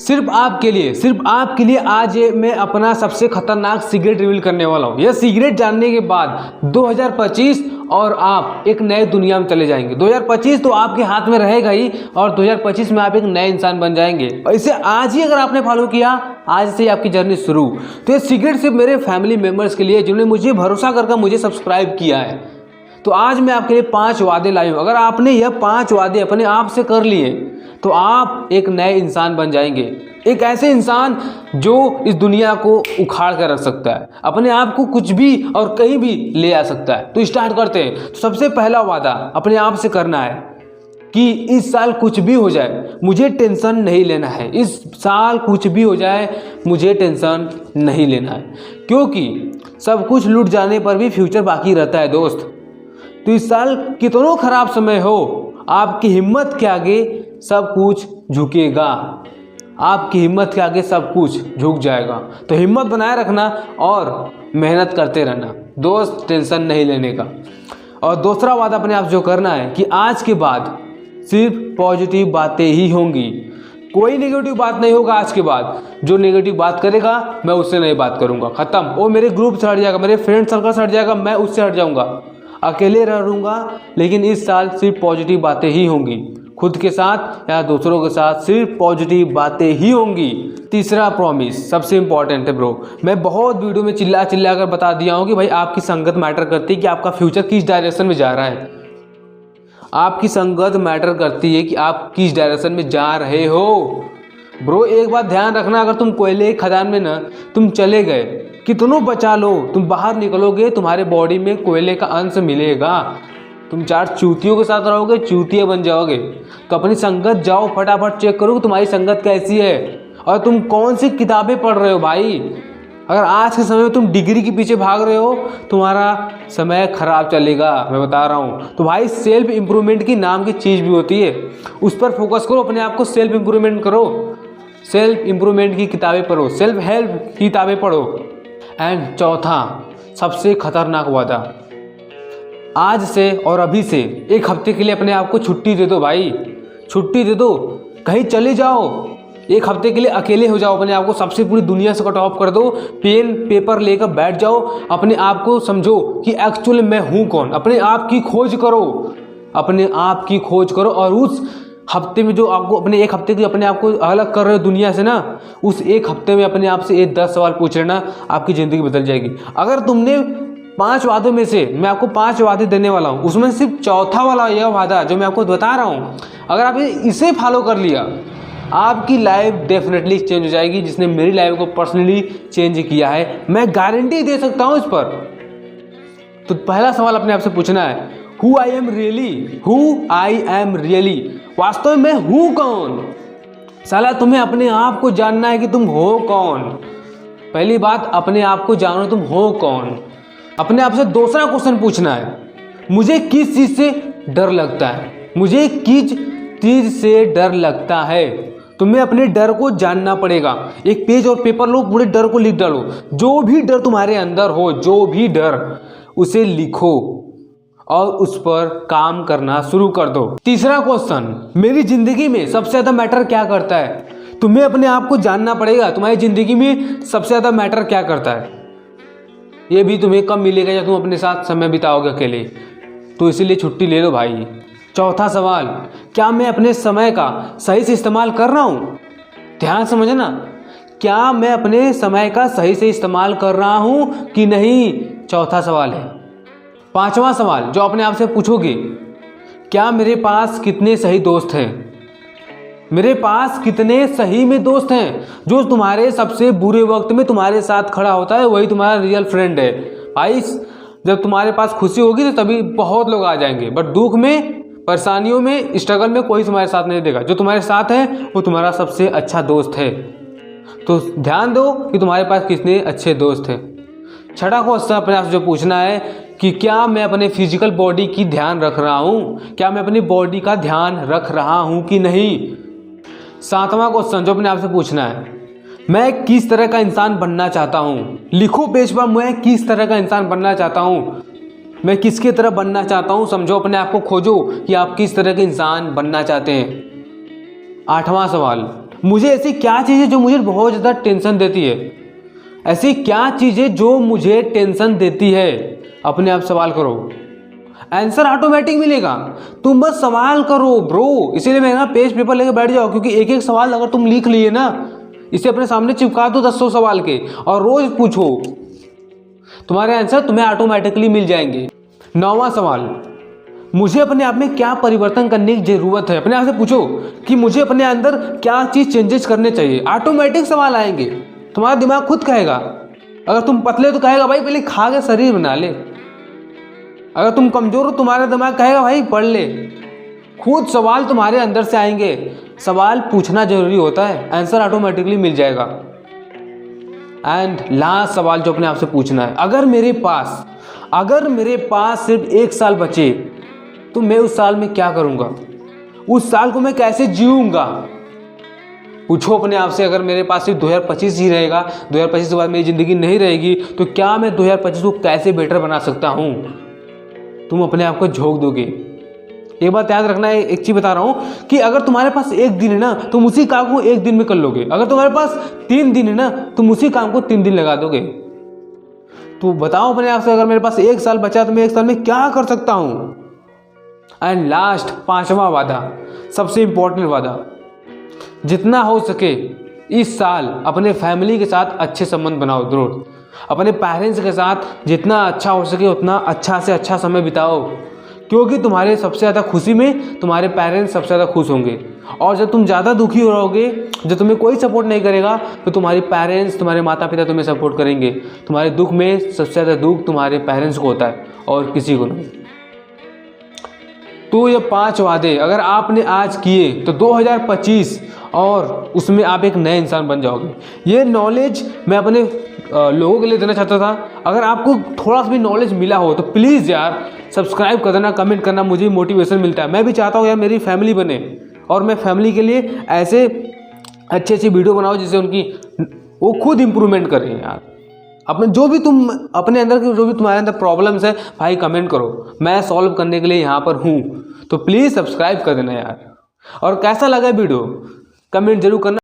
सिर्फ आपके लिए आज ये मैं अपना सबसे खतरनाक सीक्रेट रिवील करने वाला हूँ। यह सीक्रेट जानने के बाद 2025 और आप एक नए दुनिया में चले जाएंगे। 2025 तो आपके हाथ में रहेगा ही और 2025 में आप एक नए इंसान बन जाएंगे। और इसे आज ही अगर आपने फॉलो किया, आज से ही आपकी जर्नी शुरू। तो ये सीक्रेट सिर्फ मेरे फैमिली मेम्बर्स के लिए जिन्होंने मुझे भरोसा करके मुझे सब्सक्राइब किया है। तो आज मैं आपके लिए 5 वादे लाई हूँ। अगर आपने यह 5 वादे अपने आप से कर लिए तो आप एक नए इंसान बन जाएंगे। एक ऐसे इंसान जो इस दुनिया को उखाड़ कर रख सकता है, अपने आप को कुछ भी और कहीं भी ले आ सकता है। तो स्टार्ट करते हैं। तो सबसे पहला वादा अपने आप से करना है कि इस साल कुछ भी हो जाए मुझे टेंशन नहीं लेना है। इस साल कुछ भी हो जाए मुझे टेंशन नहीं लेना है, क्योंकि सब कुछ लूट जाने पर भी फ्यूचर बाकी रहता है दोस्त। तो इस साल कितना खराब समय हो, आपकी हिम्मत के आगे सब कुछ झुकेगा। आपकी हिम्मत के आगे सब कुछ झुक जाएगा। तो हिम्मत बनाए रखना और मेहनत करते रहना दोस्त, टेंशन नहीं लेने का। और दूसरा वादा अपने आप जो करना है कि आज के बाद सिर्फ पॉजिटिव बातें ही होंगी, कोई नेगेटिव बात नहीं होगा। आज के बाद जो नेगेटिव बात करेगा मैं उससे नहीं बात करूंगा, खत्म। वो मेरे ग्रुप से हट जाएगा, मेरे फ्रेंड सर्कल से हट जाएगा, मैं उससे हट जाऊंगा, अकेले रहूंगा। लेकिन इस साल सिर्फ पॉजिटिव बातें ही होंगी, खुद के साथ या दूसरों के साथ सिर्फ पॉजिटिव बातें ही होंगी। तीसरा प्रॉमिस सबसे इंपॉर्टेंट है ब्रो। मैं बहुत वीडियो में चिल्ला कर बता दिया हूँ कि भाई आपकी संगत मैटर करती है कि आपका फ्यूचर किस डायरेक्शन में जा रहा है। आपकी संगत मैटर करती है कि आप किस डायरेक्शन में जा रहे हो। ब्रो एक बात ध्यान रखना, अगर तुम कोयले की खदान में ना तुम चले गए, कितनों बचा लो, तुम बाहर निकलोगे तुम्हारे बॉडी में कोयले का अंश मिलेगा। तुम 4 चूतियों के साथ रहोगे, चूतिया बन जाओगे। तो अपनी संगत जाओ, फटाफट चेक करो कि तुम्हारी संगत कैसी है और तुम कौन सी किताबें पढ़ रहे हो भाई। अगर आज के समय में तुम डिग्री के पीछे भाग रहे हो, तुम्हारा समय खराब चलेगा, मैं बता रहा हूँ। तो भाई सेल्फ इम्प्रूवमेंट की नाम की चीज़ भी होती है, उस पर फोकस करो, अपने आप को सेल्फ इम्प्रूवमेंट करो, सेल्फ इम्प्रूवमेंट की किताबें पढ़ो, सेल्फ हेल्प की किताबें पढ़ो। एंड चौथा सबसे खतरनाक वादा, आज से और अभी से 1 हफ्ते के लिए अपने आप को छुट्टी दे दो भाई, छुट्टी दे दो, कहीं चले जाओ। 1 हफ्ते के लिए अकेले हो जाओ, अपने आप को सबसे पूरी दुनिया से कट ऑफ कर दो, पेन पेपर लेकर बैठ जाओ, अपने आप को समझो कि एक्चुअली मैं हूँ कौन। अपने आप की खोज करो, अपने आप की खोज करो। और उस हफ्ते में जो आपको अपने 1 हफ्ते की अपने आप को अलग कर रहे हो दुनिया से ना, उस 1 हफ्ते में अपने आप से ये 10 सवाल पूछ लेना, आपकी ज़िंदगी बदल जाएगी। अगर तुमने 5 वादों में से मैं आपको 5 वादे देने वाला हूँ, उसमें सिर्फ चौथा वाला यह वादा जो मैं आपको बता रहा हूँ, अगर आप इसे फॉलो कर लिया, आपकी लाइफ डेफिनेटली चेंज हो जाएगी, जिसने मेरी लाइफ को पर्सनली चेंज किया है, मैं गारंटी दे सकता हूँ इस पर। तो पहला सवाल अपने आप से पूछना है, who I am really, who I am really, वास्तव में मैं हूँ कौन। साला तुम्हें अपने आप को जानना है कि तुम हो कौन। पहली बात अपने आप को जानो, तुम हो कौन। अपने आप से दूसरा क्वेश्चन पूछना है, मुझे किस चीज़ से डर लगता है, मुझे किस चीज़ से डर लगता है। तुम्हें अपने डर को जानना पड़ेगा। एक पेज और पेपर लो, पूरे डर को लिख डालो, जो भी डर तुम्हारे अंदर हो, जो भी डर, उसे लिखो और उस पर काम करना शुरू कर दो। तीसरा क्वेश्चन, मेरी जिंदगी में सबसे ज़्यादा मैटर क्या करता है। तुम्हें अपने आप को जानना पड़ेगा, तुम्हारी जिंदगी में सबसे ज़्यादा मैटर क्या करता है। ये भी तुम्हें कब मिलेगा जब तुम अपने साथ समय बिताओगे अकेले, तो इसीलिए छुट्टी ले लो भाई। चौथा सवाल, क्या मैं अपने समय का सही से इस्तेमाल कर रहा हूँ। ध्यान समझना, क्या मैं अपने समय का सही से इस्तेमाल कर रहा हूँ कि नहीं, चौथा सवाल है। पांचवा सवाल जो अपने आप से पूछोगे, क्या मेरे पास कितने सही दोस्त हैं। मेरे पास कितने सही में दोस्त हैं। जो तुम्हारे सबसे बुरे वक्त में तुम्हारे साथ खड़ा होता है वही तुम्हारा रियल फ्रेंड है भाई। जब तुम्हारे पास खुशी होगी तो तभी बहुत लोग आ जाएंगे, बट दुख में, परेशानियों में, स्ट्रगल में कोई तुम्हारे साथ नहीं देगा। जो तुम्हारे साथ है वो तुम्हारा सबसे अच्छा दोस्त है। तो ध्यान दो कि तुम्हारे पास कितने अच्छे दोस्त हैं। छठा क्वेश्चन अपने आप से जो पूछना है कि क्या मैं अपने फिजिकल बॉडी की ध्यान रख रहा हूँ, क्या मैं अपनी बॉडी का ध्यान रख रहा हूँ कि नहीं। सातवां क्वेश्चन जो अपने आप से पूछना है, मैं किस तरह का इंसान बनना चाहता हूँ। लिखो पेज पर, मैं किस तरह का इंसान बनना चाहता हूँ, मैं किसके तरह बनना चाहता हूँ। समझो, अपने आप को खोजो कि आप किस तरह के इंसान बनना चाहते हैं। आठवां सवाल, मुझे ऐसी क्या चीज़ है जो मुझे बहुत ज़्यादा टेंशन देती है? ऐसी क्या चीज़ है जो मुझे टेंशन देती है? अपने आप सवाल करो, आंसर ऑटोमेटिक मिलेगा। तुम बस सवाल करो ब्रो। इसीलिए मैं ना पेज पेपर लेके बैठ जाओ, क्योंकि एक एक सवाल अगर तुम लिख लिए ना, इसे अपने सामने चिपका दो 100 सवाल के और रोज पूछो, तुम्हारे आंसर तुम्हें ऑटोमेटिकली मिल जाएंगे। 9वां सवाल, मुझे अपने आप में क्या परिवर्तन करने की जरूरत है? अपने आप से पूछो कि मुझे अपने अंदर क्या चीज़ चेंजेस करने चाहिए। ऑटोमेटिक सवाल आएंगे, तुम्हारा दिमाग खुद कहेगा। अगर तुम पतले हो तो कहेगा भाई पहले खा के शरीर बना ले। अगर तुम कमजोर हो तुम्हारा दिमाग कहेगा भाई पढ़ ले। खुद सवाल तुम्हारे अंदर से आएंगे। सवाल पूछना जरूरी होता है, आंसर ऑटोमेटिकली मिल जाएगा। एंड लास्ट सवाल जो अपने आप से पूछना है, अगर मेरे पास सिर्फ 1 साल बचे तो मैं उस साल में क्या करूंगा? उस साल को मैं कैसे जीऊंगा? पूछो अपने आप से, अगर मेरे पास सिर्फ 2025 ही रहेगा, 2025 के बाद मेरी ज़िंदगी नहीं रहेगी, तो क्या मैं 2025 को कैसे बेटर बना सकता हूँ? तुम अपने आप को झोंक दोगे। एक बात याद रखना है, एक चीज़ बता रहा हूँ कि अगर तुम्हारे पास 1 दिन है ना, तुम उसी काम को 1 दिन में कर लोगे। अगर तुम्हारे पास 3 दिन है ना, तुम उसी काम को 3 दिन लगा दोगे। तो बताओ अपने आप से, अगर मेरे पास 1 साल बचा तो मैं 1 साल में क्या कर सकता हूँ? एंड लास्ट 5वां वादा, सबसे इंपॉर्टेंट वादा, जितना हो सके इस साल अपने फैमिली के साथ अच्छे संबंध बनाओ। जरूर अपने पेरेंट्स के साथ जितना अच्छा हो सके उतना अच्छा से अच्छा समय बिताओ, क्योंकि तुम्हारे सबसे ज़्यादा खुशी में तुम्हारे पेरेंट्स सबसे ज़्यादा खुश होंगे। और जब तुम ज़्यादा दुखी हो रहोगे, जब तुम्हें कोई सपोर्ट नहीं करेगा, तो तुम्हारे पेरेंट्स, तुम्हारे माता पिता तुम्हें सपोर्ट करेंगे। तुम्हारे दुख में सबसे ज़्यादा दुख तुम्हारे पेरेंट्स को होता है और किसी को नहीं। तो ये 5 वादे अगर आपने आज किए तो 2025 और उसमें आप एक नए इंसान बन जाओगे। ये नॉलेज मैं अपने लोगों के लिए देना चाहता था। अगर आपको थोड़ा सा भी नॉलेज मिला हो तो प्लीज़ यार सब्सक्राइब कर देना, कमेंट करना, मुझे मोटिवेशन मिलता है। मैं भी चाहता हूँ यार मेरी फैमिली बने और मैं फैमिली के लिए ऐसे अच्छी वीडियो बनाओ जिससे उनकी वो खुद इम्प्रूवमेंट करें। यार अपने जो भी तुम अपने अंदर की जो भी तुम्हारे अंदर प्रॉब्लम्स है भाई कमेंट करो, मैं सॉल्व करने के लिए यहाँ पर हूँ। तो प्लीज़ सब्सक्राइब कर देना यार। और कैसा लगा वीडियो कमेंट जरूर करना।